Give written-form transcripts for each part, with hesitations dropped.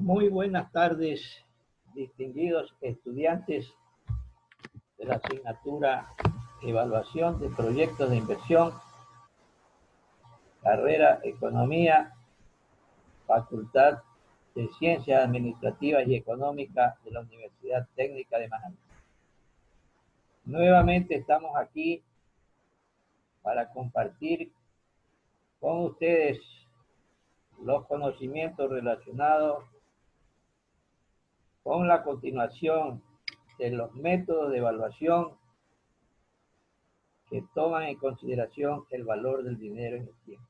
Muy buenas tardes, distinguidos estudiantes de la asignatura Evaluación de Proyectos de Inversión, carrera Economía, Facultad de Ciencias Administrativas y Económicas de la Universidad Técnica de Managua. Nuevamente estamos aquí para compartir con ustedes los conocimientos relacionados con la continuación de los métodos de evaluación que toman en consideración el valor del dinero en el tiempo.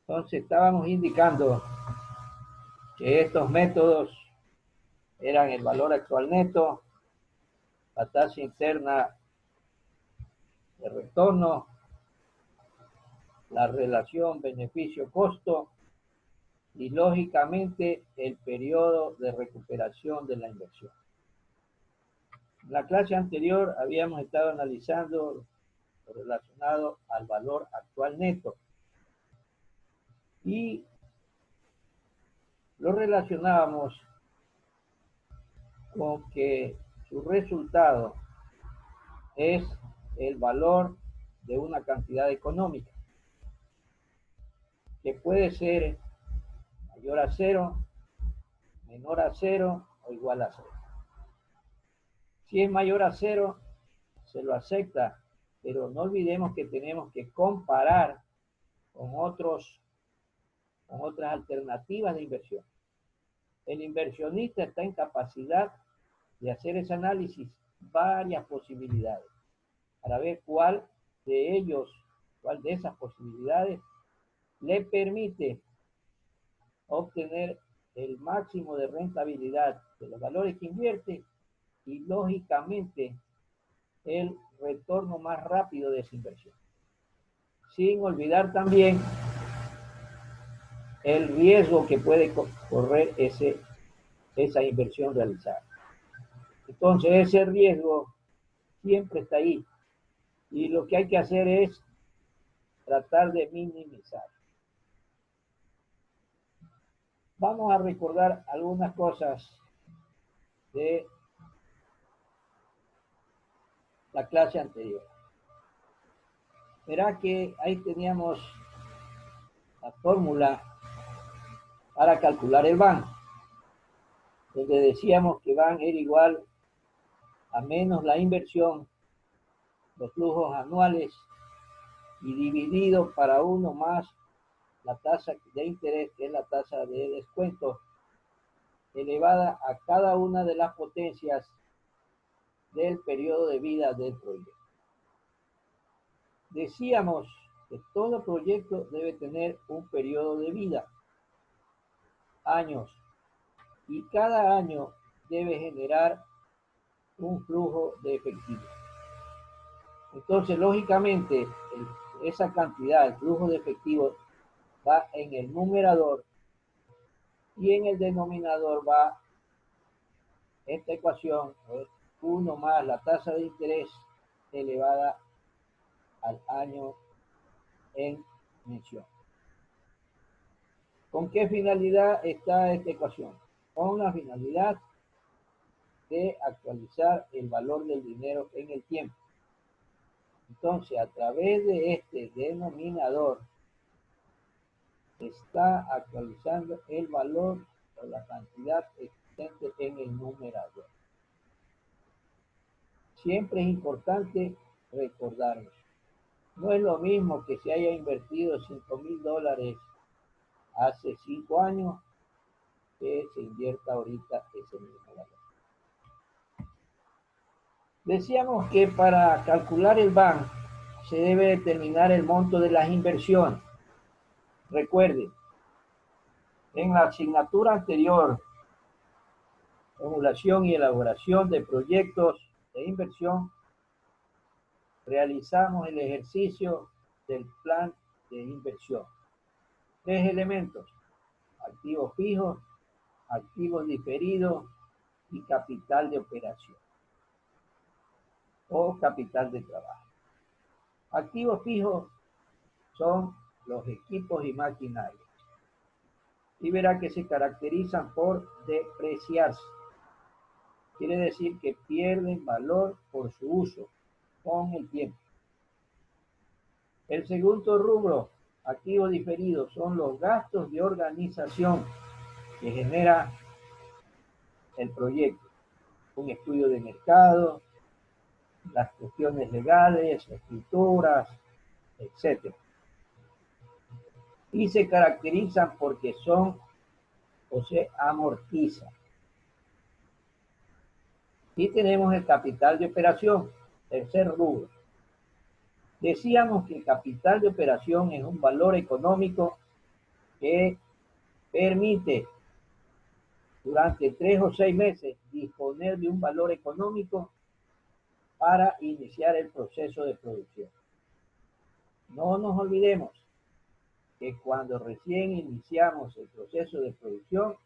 Entonces estábamos indicando que estos métodos eran el valor actual neto, la tasa interna de retorno, la relación beneficio-costo y lógicamente el periodo de recuperación de la inversión. En la clase anterior habíamos estado analizando lo relacionado al valor actual neto y lo relacionábamos con que su resultado es el valor de una cantidad económica que puede ser mayor a cero, menor a cero o igual a cero. Si es mayor a cero, se lo acepta, pero no olvidemos que tenemos que comparar con otras alternativas de inversión. El inversionista está en capacidad de hacer ese análisis, varias posibilidades, para ver cuál de esas posibilidades le permite obtener el máximo de rentabilidad de los valores que invierte y lógicamente el retorno más rápido de esa inversión. Sin olvidar también el riesgo que puede correr esa inversión realizada. Entonces ese riesgo siempre está ahí y lo que hay que hacer es tratar de minimizar. Vamos a recordar algunas cosas de la clase anterior. Verá que ahí teníamos la fórmula para calcular el BAN, donde decíamos que BAN era igual a menos la inversión, los flujos anuales y dividido para uno más la tasa de interés, que es la tasa de descuento, elevada a cada una de las potencias del periodo de vida del proyecto. Decíamos que todo proyecto debe tener un periodo de vida, años, y cada año debe generar un flujo de efectivo. Entonces, lógicamente, esa cantidad, el flujo de efectivo, va en el numerador y en el denominador va esta ecuación, 1 más la tasa de interés elevada al año en mención. ¿Con qué finalidad está esta ecuación? Con la finalidad de actualizar el valor del dinero en el tiempo. Entonces, a través de este denominador, está actualizando el valor o la cantidad existente en el numerador. Siempre es importante recordarlo. No es lo mismo que se haya invertido $5,000 hace 5 años que se invierta ahorita ese mismo valor. Decíamos que para calcular el BAN se debe determinar el monto de las inversiones. Recuerde, en la asignatura anterior, formulación y elaboración de proyectos de inversión, realizamos el ejercicio del plan de inversión. 3 elementos: activos fijos, activos diferidos y capital de operación o capital de trabajo. Activos fijos son los equipos y maquinarias. y verá que se caracterizan por depreciarse. Quiere decir que pierden valor por su uso con el tiempo. El segundo rubro, activo diferido, son los gastos de organización que genera el proyecto. Un estudio de mercado, las cuestiones legales, escrituras, etc. Y se caracterizan porque son o se amortizan. Y tenemos el capital de operación, tercer rubro. Decíamos que el capital de operación es un valor económico que permite durante 3 o 6 meses disponer de un valor económico para iniciar el proceso de producción. No nos olvidemos que cuando recién iniciamos el proceso de producción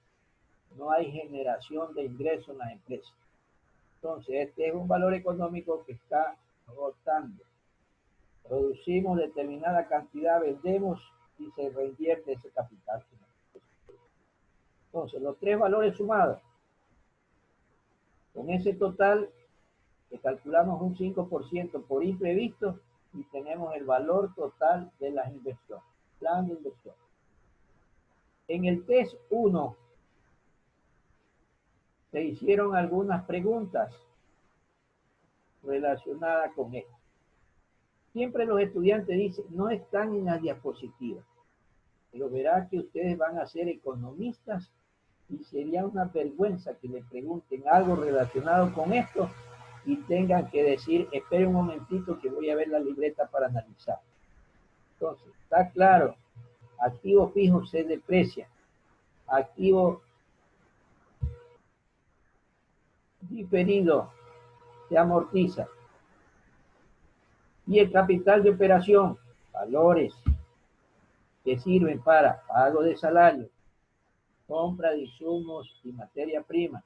no hay generación de ingresos en las empresas. Entonces, este es un valor económico que está rotando. Producimos determinada cantidad, vendemos y se reinvierte ese capital. Entonces, los tres valores sumados, con ese total, que calculamos un 5% por imprevisto y tenemos el valor total de las inversiones, plan de inversión. En el test 1 se hicieron algunas preguntas relacionadas con esto. Siempre los estudiantes dicen, no están en las diapositivas, pero verá que ustedes van a ser economistas y sería una vergüenza que le pregunten algo relacionado con esto y tengan que decir, espere un momentito que voy a ver la libreta para analizar. Entonces, está claro, activo fijo se deprecia, activo diferido se amortiza. Y el capital de operación, valores que sirven para pago de salario, compra de insumos y materia prima.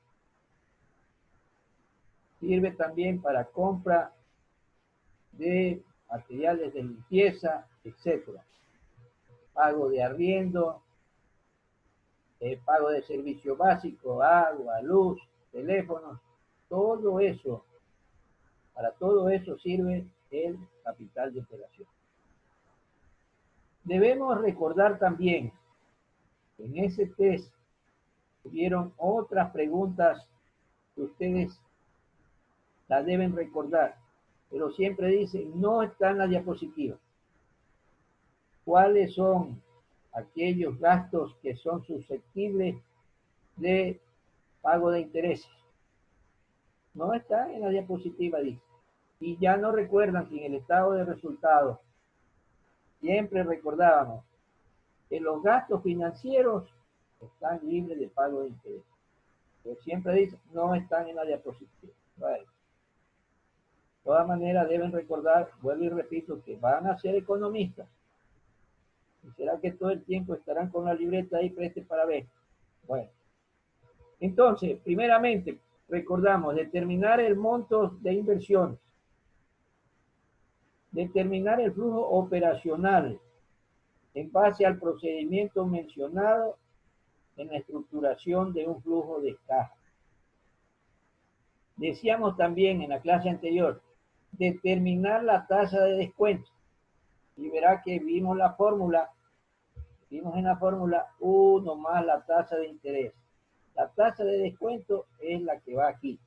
Sirve también para compra de materiales de limpieza, etc. Pago de arriendo, pago de servicio básico, agua, luz, teléfonos, todo eso. Para todo eso sirve el capital de operación. Debemos recordar también que en ese test tuvieron otras preguntas que ustedes las deben recordar, pero siempre dicen, no está en la diapositiva. ¿Cuáles son aquellos gastos que son susceptibles de pago de intereses? No está en la diapositiva, dice. Y ya no recuerdan que en el estado de resultados siempre recordábamos que los gastos financieros están libres de pago de interés. Pero siempre dicen, no están en la diapositiva. Vale. De todas maneras deben recordar, vuelvo y repito, que van a ser economistas. ¿Y será que todo el tiempo estarán con la libreta ahí preste para ver? Bueno, entonces, primeramente, recordamos, determinar el monto de inversiones, determinar el flujo operacional en base al procedimiento mencionado en la estructuración de un flujo de caja. Decíamos también en la clase anterior, determinar la tasa de descuento. Y verá que vimos la fórmula, vimos en la fórmula 1 más la tasa de interés. La tasa de descuento es la que va aquí.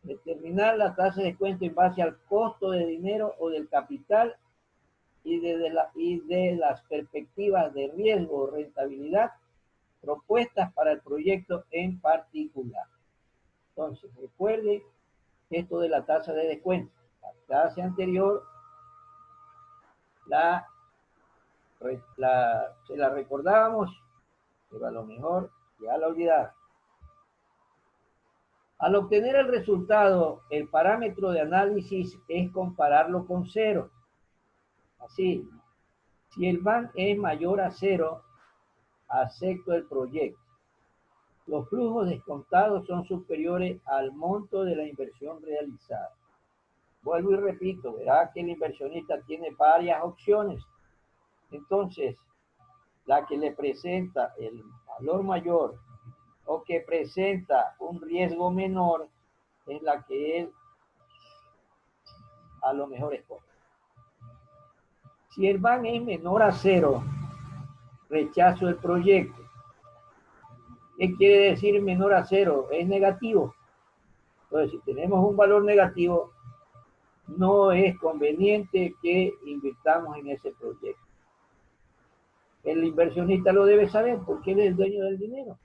Determinar la tasa de descuento en base al costo de dinero o del capital y de las perspectivas de riesgo o rentabilidad propuestas para el proyecto en particular. Entonces, recuerde esto de la tasa de descuento. La clase anterior se la recordábamos, pero a lo mejor ya la olvidaron. Al obtener el resultado, el parámetro de análisis es compararlo con cero. Así, si el VAN es mayor a cero, acepto el proyecto. Los flujos descontados son superiores al monto de la inversión realizada. Vuelvo y repito, verá que el inversionista tiene varias opciones. Entonces, la que le presenta el valor mayor o que presenta un riesgo menor, es la que él a lo mejor escoge. Si el VAN es menor a 0, rechazo el proyecto. ¿Qué quiere decir menor a 0? Es negativo. Entonces, si tenemos un valor negativo, no es conveniente que invirtamos en ese proyecto. El inversionista lo debe saber porque él es el dueño del dinero.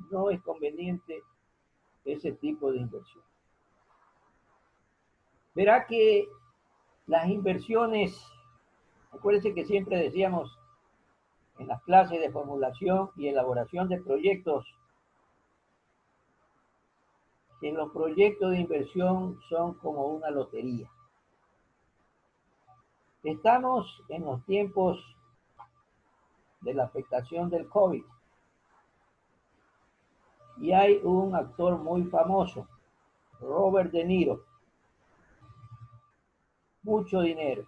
No es conveniente ese tipo de inversión. Verá que las inversiones, acuérdense que siempre decíamos en las clases de formulación y elaboración de proyectos, que los proyectos de inversión son como una lotería. Estamos en los tiempos de la afectación del COVID y hay un actor muy famoso, Robert De Niro, mucho dinero,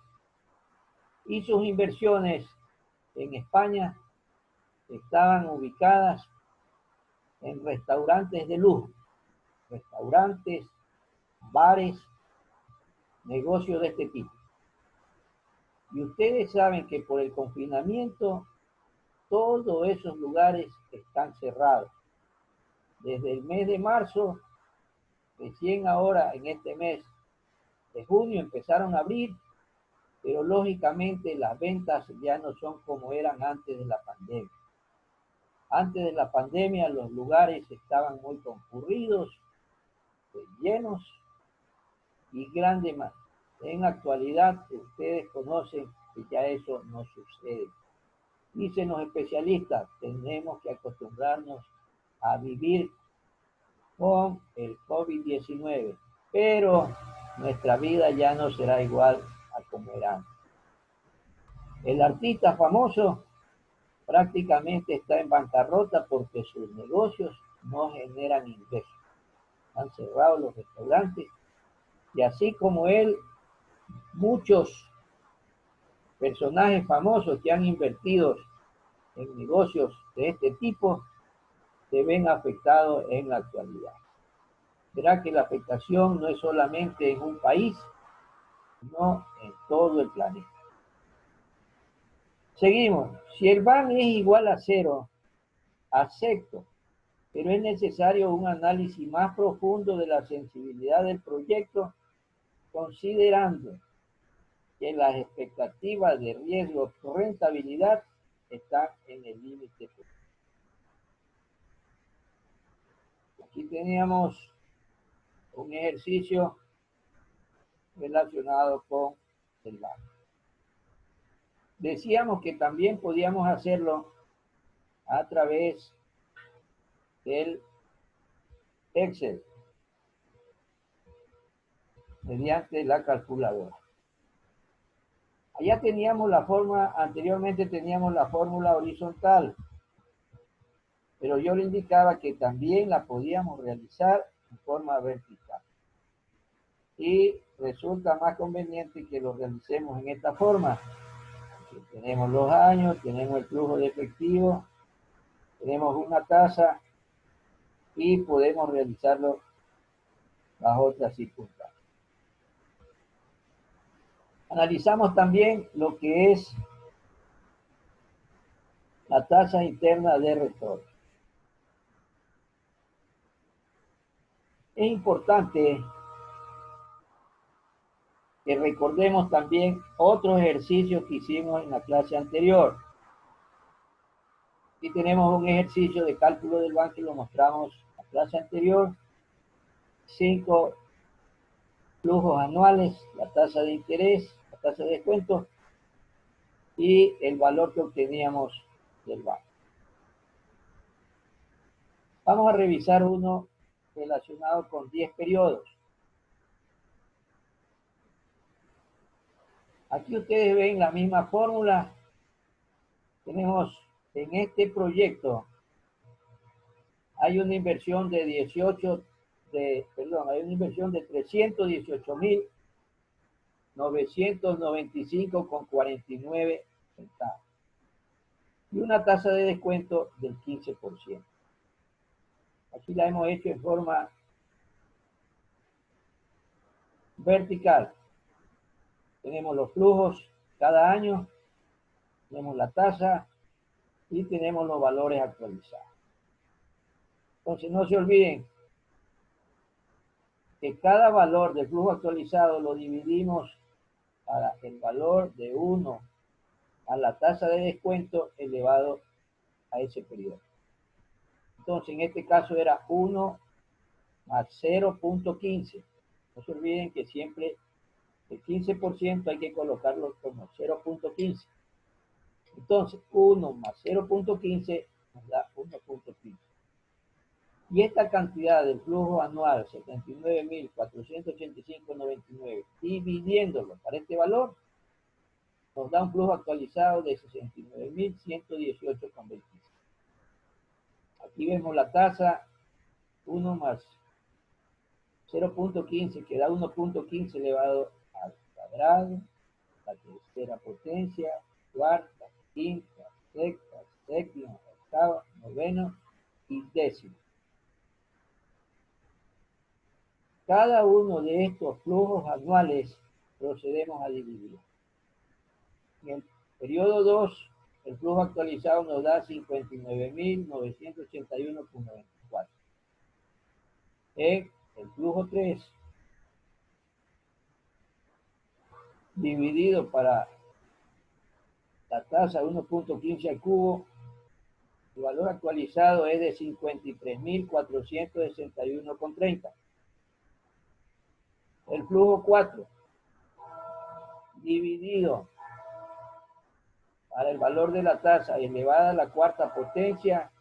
y sus inversiones en España estaban ubicadas en restaurantes de lujo, restaurantes, bares, negocios de este tipo. Y ustedes saben que por el confinamiento todos esos lugares están cerrados. Desde el mes de marzo, recién ahora en este mes de junio empezaron a abrir, pero lógicamente las ventas ya no son como eran antes de la pandemia. Antes de la pandemia los lugares estaban muy concurridos, llenos y grandes más. En la actualidad ustedes conocen que ya eso no sucede. Dicen los especialistas, tenemos que acostumbrarnos a vivir con el COVID-19, pero nuestra vida ya no será igual a como era antes. El artista famoso prácticamente está en bancarrota porque sus negocios no generan ingresos. Han cerrado los restaurantes y así como él, muchos personajes famosos que han invertido en negocios de este tipo se ven afectados en la actualidad. Verá que la afectación no es solamente en un país, sino en todo el planeta. Seguimos. Si el VAN es igual a 0, acepto, pero es necesario un análisis más profundo de la sensibilidad del proyecto, considerando que las expectativas de riesgo y rentabilidad están en el límite. Aquí teníamos un ejercicio relacionado con el VAN. Decíamos que también podíamos hacerlo a través del Excel, mediante la calculadora. Allá teníamos la forma, anteriormente teníamos la fórmula horizontal, pero yo le indicaba que también la podíamos realizar en forma vertical. Y resulta más conveniente que lo realicemos en esta forma. Tenemos los años, tenemos el flujo de efectivo, tenemos una tasa y podemos realizarlo bajo otras circunstancias. Analizamos también lo que es la tasa interna de retorno. Es importante que recordemos también otros ejercicios que hicimos en la clase anterior. Aquí tenemos un ejercicio de cálculo del VAN que lo mostramos en la clase anterior. 5 flujos anuales, la tasa de interés, la tasa de descuento y el valor que obteníamos del VAN. Vamos a revisar uno relacionado con 10 periodos. Aquí ustedes ven la misma fórmula. Tenemos en este proyecto, hay una inversión de hay una inversión de 318.995,49 centavos. y una tasa de descuento del 15%. Aquí la hemos hecho en forma vertical. Tenemos los flujos cada año, tenemos la tasa y tenemos los valores actualizados. Entonces no se olviden que cada valor del flujo actualizado lo dividimos para el valor de 1 a la tasa de descuento elevado a ese periodo. Entonces en este caso era 1 más 0.15. No se olviden que siempre el 15% hay que colocarlo como 0.15. Entonces 1 más 0.15 nos da 1.15. Y esta cantidad del flujo anual, 79.485.99, dividiéndolo para este valor, nos da un flujo actualizado de 69.118.26. Aquí vemos la tasa 1 más 0.15, que da 1.15 elevado al cuadrado, la tercera potencia, cuarta, quinta, sexta, séptima, octava, noveno y décimo. Cada uno de estos flujos anuales procedemos a dividir. En el periodo 2, el flujo actualizado nos da 59.981.94. En el flujo 3, dividido para la tasa 1.15 al cubo, el valor actualizado es de 53.461.30. El flujo 4, dividido para el valor de la tasa elevada a la cuarta potencia,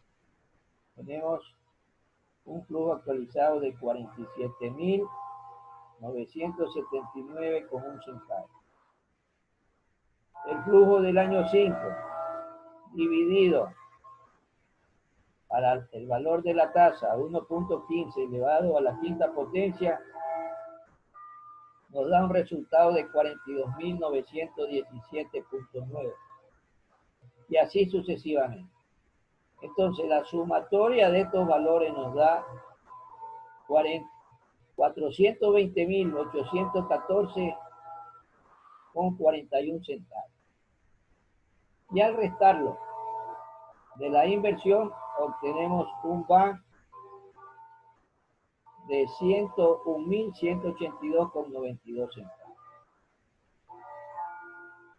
tenemos un flujo actualizado de 47.979,1 centavos. El flujo del año 5, dividido para el valor de la tasa 1.15 elevado a la quinta potencia, nos da un resultado de 42.917.9. Y así sucesivamente. Entonces, la sumatoria de estos valores nos da 420.814,41 centavos. Y al restarlo de la inversión, obtenemos un BAN de 101.182,92 centavos.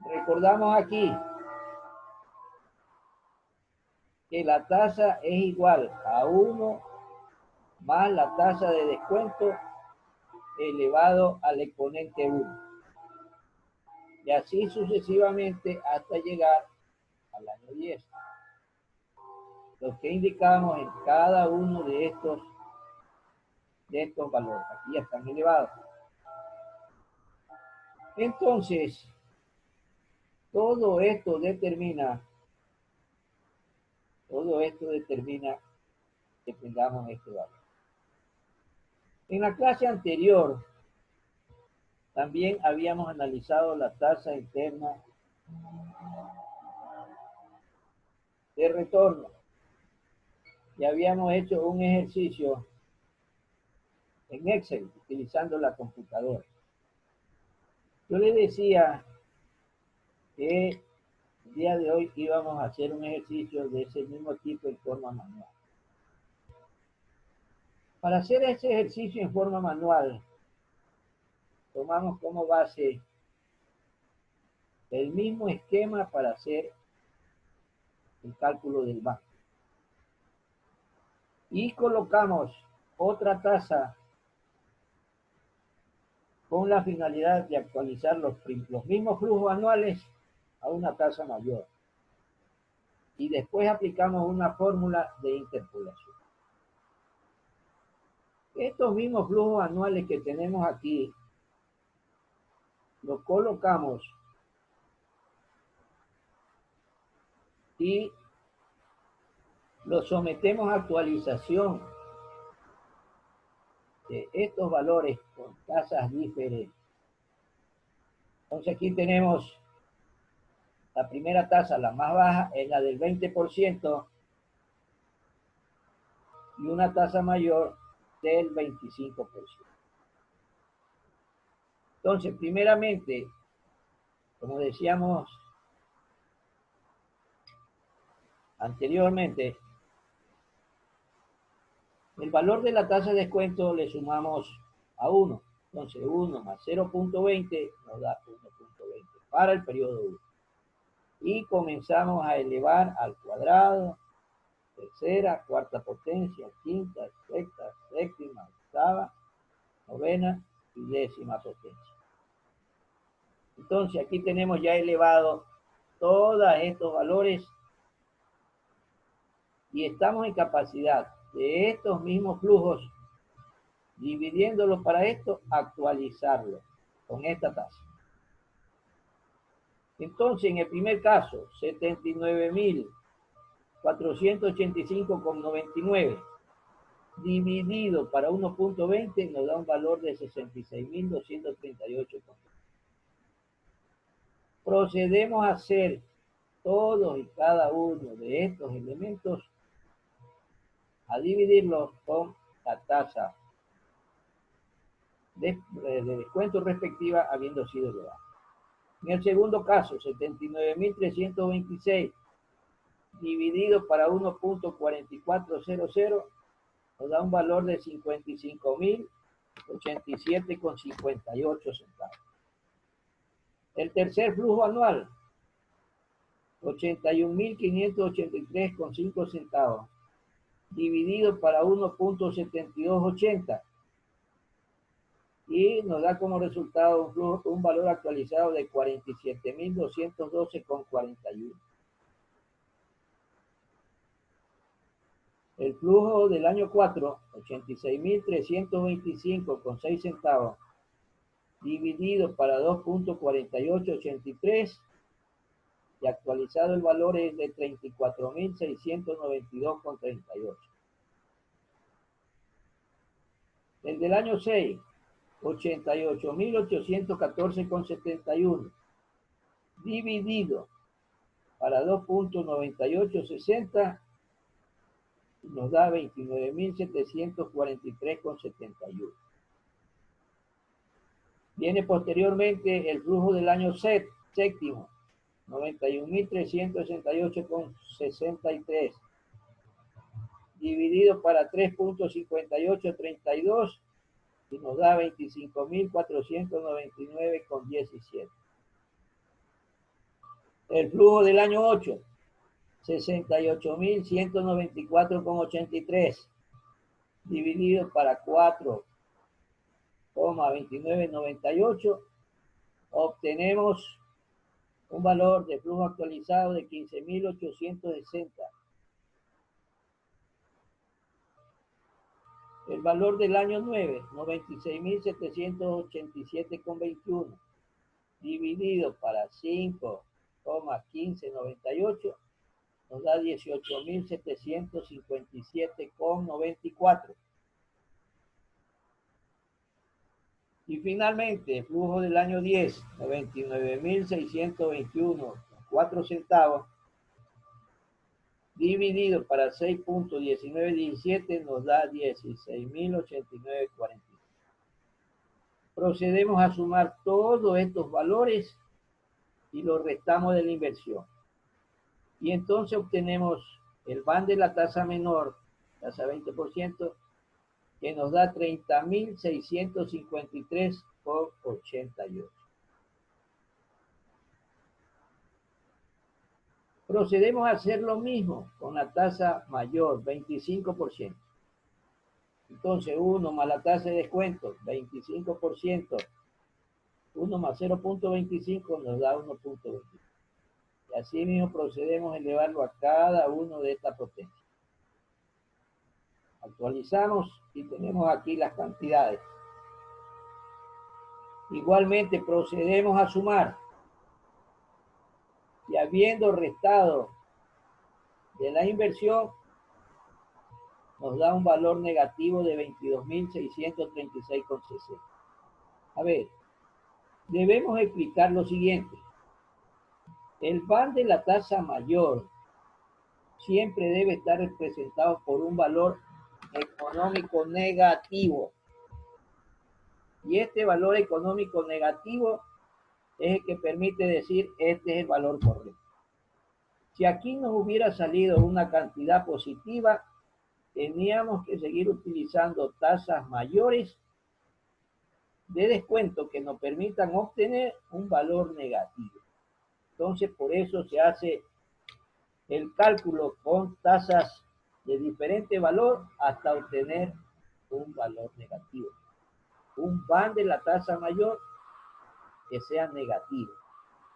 Recordamos aquí que la tasa es igual a 1 más la tasa de descuento elevado al exponente 1. Y así sucesivamente hasta llegar al año 10. Lo que indicamos en cada uno de estos valores. Aquí ya están elevados. Entonces, todo esto determina que tengamos este valor. En la clase anterior también habíamos analizado la tasa interna de retorno y habíamos hecho un ejercicio en Excel utilizando la computadora. Yo le decía que el día de hoy íbamos a hacer un ejercicio de ese mismo tipo en forma manual. Para hacer ese ejercicio en forma manual, tomamos como base el mismo esquema para hacer el cálculo del banco. Y colocamos otra tasa con la finalidad de actualizar los mismos flujos anuales a una tasa mayor. Y después aplicamos una fórmula de interpolación. Estos mismos flujos anuales que tenemos aquí, los colocamos y los sometemos a actualización de estos valores con tasas diferentes. Entonces aquí tenemos La primera tasa, la más baja, es la del 20% y una tasa mayor del 25%. Entonces, primeramente, como decíamos anteriormente, el valor de la tasa de descuento le sumamos a 1. Entonces, 1 más 0.20 nos da 1.20 para el periodo 1. Y comenzamos a elevar al cuadrado, tercera, cuarta potencia, quinta, sexta, séptima, octava, novena y décima potencia. Entonces, aquí tenemos ya elevado todos estos valores y estamos en capacidad de estos mismos flujos, dividiéndolos para esto, actualizarlo con esta tasa. Entonces, en el primer caso, 79.485,99 dividido para 1.20 nos da un valor de 66.238. Procedemos a hacer todos y cada uno de estos elementos, a dividirlos con la tasa de descuento respectiva habiendo sido elevada. En el segundo caso, 79.326 dividido para 1.4400 nos da un valor de 55.087,58 centavos. El tercer flujo anual, 81.583,5 centavos dividido para 1.7280 y nos da como resultado un valor actualizado de 47.212,41. El flujo del año 4, 86.325,6 centavos dividido para 2.4883 y actualizado el valor es de 34.692,38. El del año 6, 88.814,71 dividido para 2.9860 nos da 29.743,71. Viene posteriormente el flujo del año séptimo, 91.368,63 dividido para 3.5832 y nos da 25.499,17. El flujo del año 8, 68.194,83 dividido para 4,2998 obtenemos un valor de flujo actualizado de 15.860. El valor del año 9, 96.787,21 dividido para 5,1598 nos da 18.757,94. Y finalmente, el flujo del año 10, 99.621,4 centavos dividido para 6.1917 nos da 16.089,40. Procedemos a sumar todos estos valores y los restamos de la inversión. Y entonces obtenemos el van de la tasa menor, tasa 20%, que nos da 30.653,88. Procedemos a hacer lo mismo con la tasa mayor, 25%. Entonces, 1 más la tasa de descuento, 25%. 1 más 0.25 nos da 1.25. Y así mismo procedemos a elevarlo a cada uno de estas potencias. Actualizamos y tenemos aquí las cantidades. Igualmente procedemos a sumar. Y habiendo restado de la inversión, nos da un valor negativo de 22.636,60. A ver, debemos explicar lo siguiente. El van de la tasa mayor siempre debe estar representado por un valor económico negativo. Y este valor económico negativo es el que permite decir este es el valor correcto. Si aquí nos hubiera salido una cantidad positiva, teníamos que seguir utilizando tasas mayores de descuento que nos permitan obtener un valor negativo. Entonces, por eso se hace el cálculo con tasas de diferente valor hasta obtener un valor negativo. Un van de la tasa mayor que sea negativo.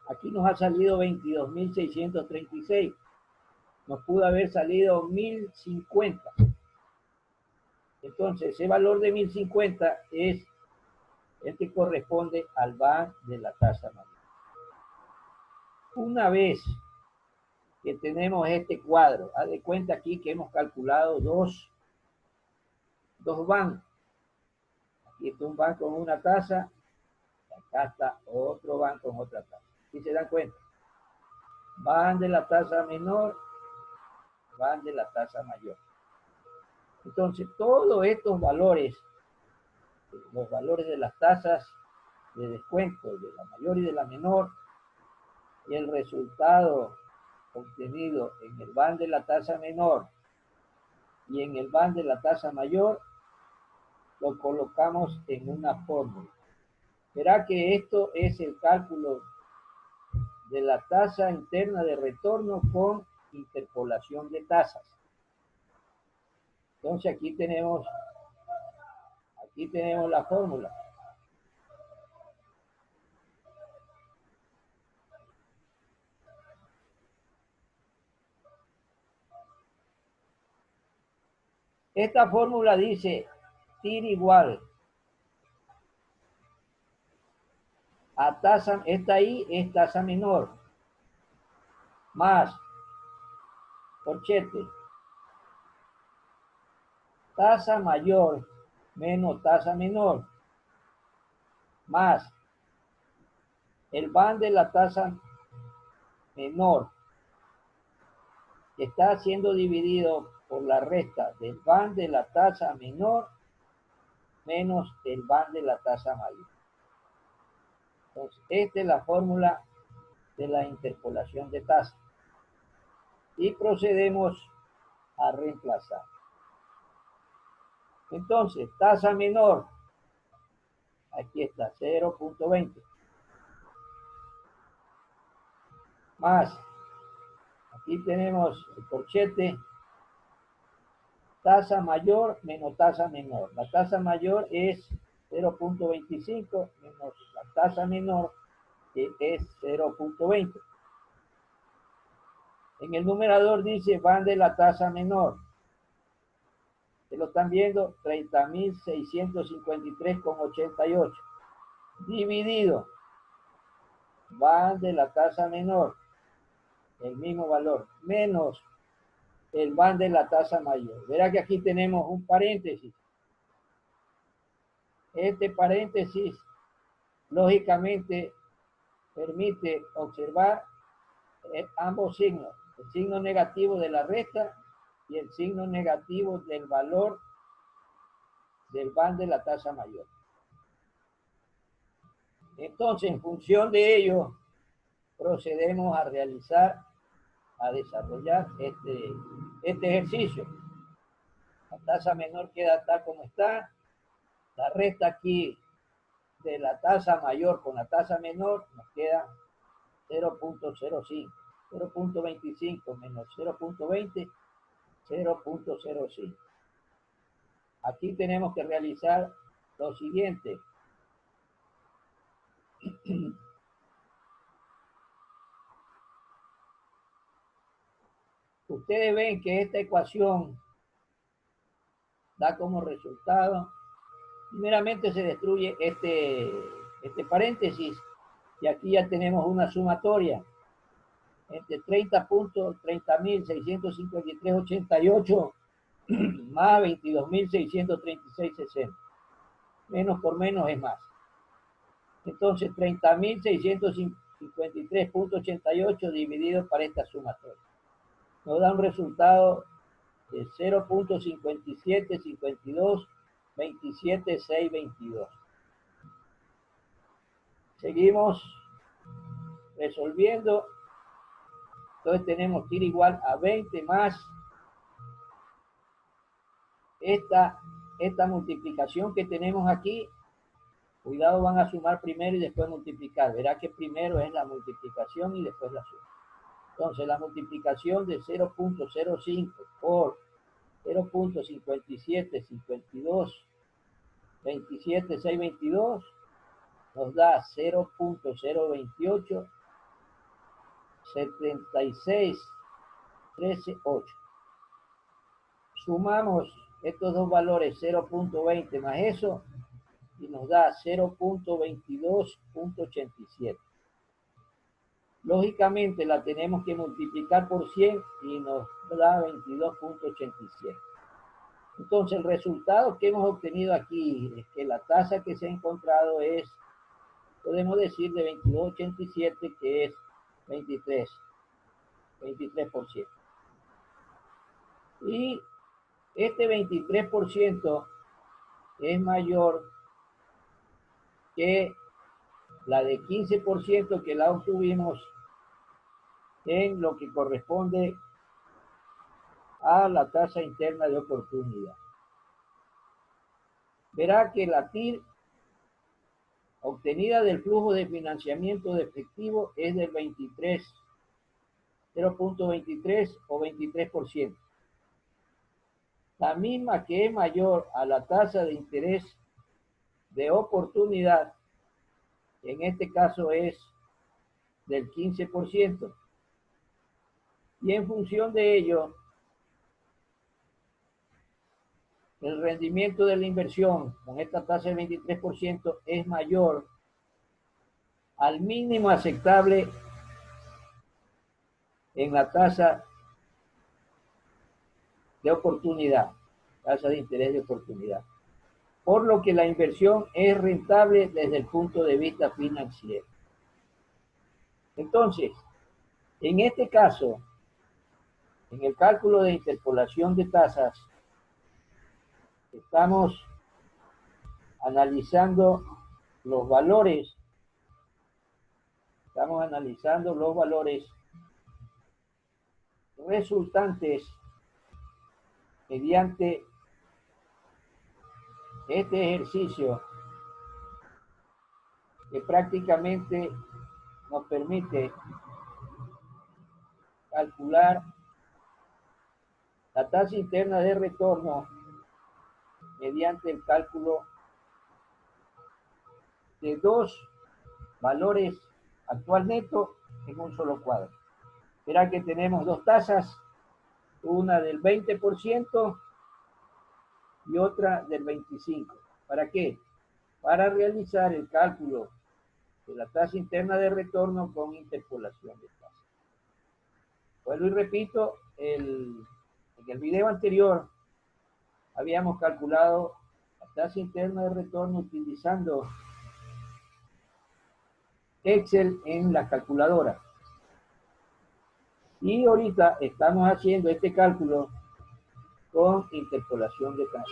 Aquí nos ha salido 22.636. Nos pudo haber salido 1.050. Entonces, ese valor de 1.050 es el que corresponde al van de la tasa mayor. Una vez que tenemos este cuadro, haz de cuenta aquí que hemos calculado dos van. Aquí está un van con una tasa, acá está otro van con otra tasa. ¿Sí se dan cuenta? Van de la tasa menor, van de la tasa mayor. Entonces, todos estos valores, los valores de las tasas de descuento, de la mayor y de la menor, y el resultado obtenido en el van de la tasa menor y en el van de la tasa mayor, lo colocamos en una fórmula. Verá que esto es el cálculo de la tasa interna de retorno con interpolación de tasas. Entonces aquí tenemos la fórmula. Esta fórmula dice TIR igual a tasa, esta ahí es tasa menor, más corchete, tasa mayor menos tasa menor, más el van de la tasa menor, que está siendo dividido por la resta del van de la tasa menor menos el van de la tasa mayor. Entonces, esta es la fórmula de la interpolación de tasas. Y procedemos a reemplazar. Entonces, tasa menor, aquí está, 0.20. Más, aquí tenemos el corchete, tasa mayor menos tasa menor. La tasa mayor es 0.25 menos la tasa menor, que es 0.20. En el numerador dice van de la tasa menor. ¿Se lo están viendo? 30.653,88. Dividido. Van de la tasa menor. El mismo valor. Menos el van de la tasa mayor. Verá que aquí tenemos un paréntesis. Este paréntesis, lógicamente, permite observar ambos signos. El signo negativo de la resta y el signo negativo del valor del van de la tasa mayor. Entonces, en función de ello, procedemos a desarrollar este ejercicio. La tasa menor queda tal como está. La resta aquí de la tasa mayor con la tasa menor nos queda 0.05. 0.25 menos 0.20, 0.05. Aquí tenemos que realizar lo siguiente. Ustedes ven que esta ecuación da como resultado, primeramente se destruye este paréntesis y aquí ya tenemos una sumatoria entre 30.653,88 más 22.636,60. Menos por menos es más. Entonces 30.653 53.88 dividido para esta sumatoria. Nos da un resultado de 0.5752 27.622. Seguimos resolviendo. Entonces tenemos que ir igual a 20 más esta multiplicación que tenemos aquí. Cuidado, van a sumar primero y después multiplicar. Verá que primero es la multiplicación y después la suma. Entonces la multiplicación de 0.05 por 0.5752 27.622 nos da 0.028 76.13.8. Sumamos estos dos valores, 0.20 más eso, y nos da 0.22.87. Lógicamente la tenemos que multiplicar por 100 y nos da 22.87. Entonces el resultado que hemos obtenido aquí es que la tasa que se ha encontrado es, podemos decir, de 22.87, que es 23%. Y este 23% es mayor que la de 15% que la obtuvimos en lo que corresponde a la tasa interna de oportunidad. Verá que la TIR obtenida del flujo de financiamiento de efectivo es del 0.23 o 23%. La misma que es mayor a la tasa de interés de oportunidad, en este caso es del 15%. Y en función de ello, el rendimiento de la inversión con esta tasa del 23% es mayor al mínimo aceptable en la tasa de oportunidad, tasa de interés de oportunidad, por lo que la inversión es rentable desde el punto de vista financiero. Entonces, en este caso, en el cálculo de interpolación de tasas, estamos analizando los valores, resultantes mediante este ejercicio que prácticamente nos permite calcular la tasa interna de retorno mediante el cálculo de dos valores actual neto en un solo cuadro. Verá que tenemos dos tasas, una del 20% y otra del 25%. ¿Para qué? Para realizar el cálculo de la tasa interna de retorno con interpolación de tasas. Vuelvo y repito, en el video anterior habíamos calculado la tasa interna de retorno utilizando Excel en la calculadora. Y ahorita estamos haciendo este cálculo con interpolación de tasas.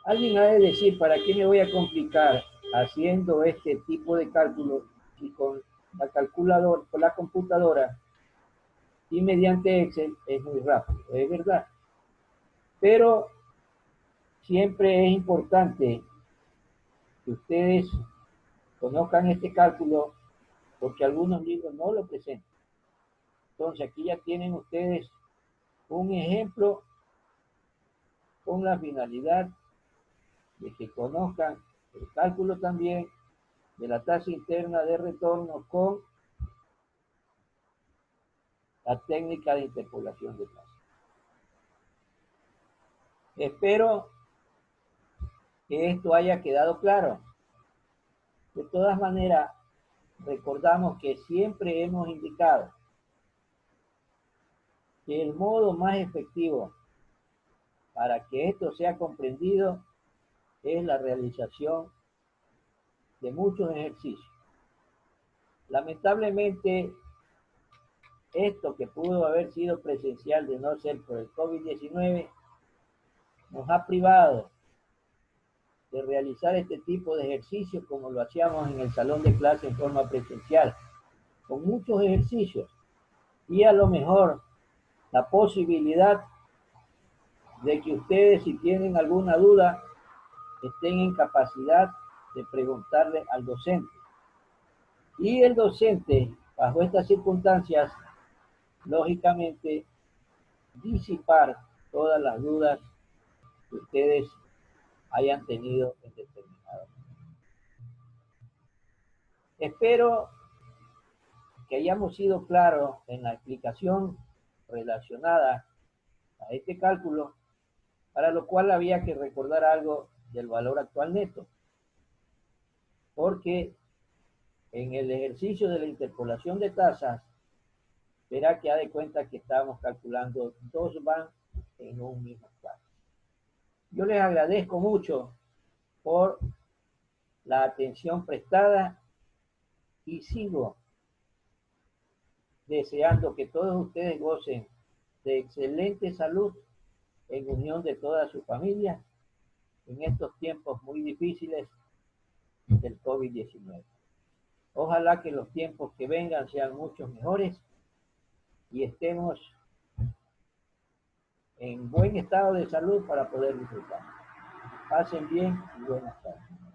Alguien ha de decir, ¿para qué me voy a complicar haciendo este tipo de cálculo y con la calculadora, con la computadora y mediante Excel es muy rápido? Es verdad. Pero siempre es importante que ustedes conozcan este cálculo porque algunos libros no lo presentan. Entonces aquí ya tienen ustedes un ejemplo con la finalidad de que conozcan el cálculo también de la tasa interna de retorno con la técnica de interpolación de tasas. Espero que esto haya quedado claro. De todas maneras, recordamos que siempre hemos indicado que el modo más efectivo para que esto sea comprendido es la realización de muchos ejercicios. Lamentablemente, esto que pudo haber sido presencial de no ser por el COVID-19, nos ha privado de realizar este tipo de ejercicios como lo hacíamos en el salón de clase en forma presencial, con muchos ejercicios y a lo mejor la posibilidad de que ustedes, si tienen alguna duda, estén en capacidad de preguntarle al docente. Y el docente, bajo estas circunstancias, lógicamente, disipar todas las dudas que ustedes hayan tenido en determinado momento. Espero que hayamos sido claros en la explicación relacionada a este cálculo, para lo cual había que recordar algo del valor actual neto, porque en el ejercicio de la interpolación de tasas, verá que ha de cuenta que estamos calculando dos van en un mismo espacio. Yo les agradezco mucho por la atención prestada y sigo deseando que todos ustedes gocen de excelente salud en unión de toda su familia en estos tiempos muy difíciles del COVID-19. Ojalá que los tiempos que vengan sean muchos mejores y estemos en buen estado de salud para poder disfrutar. Pasen bien y buenas tardes.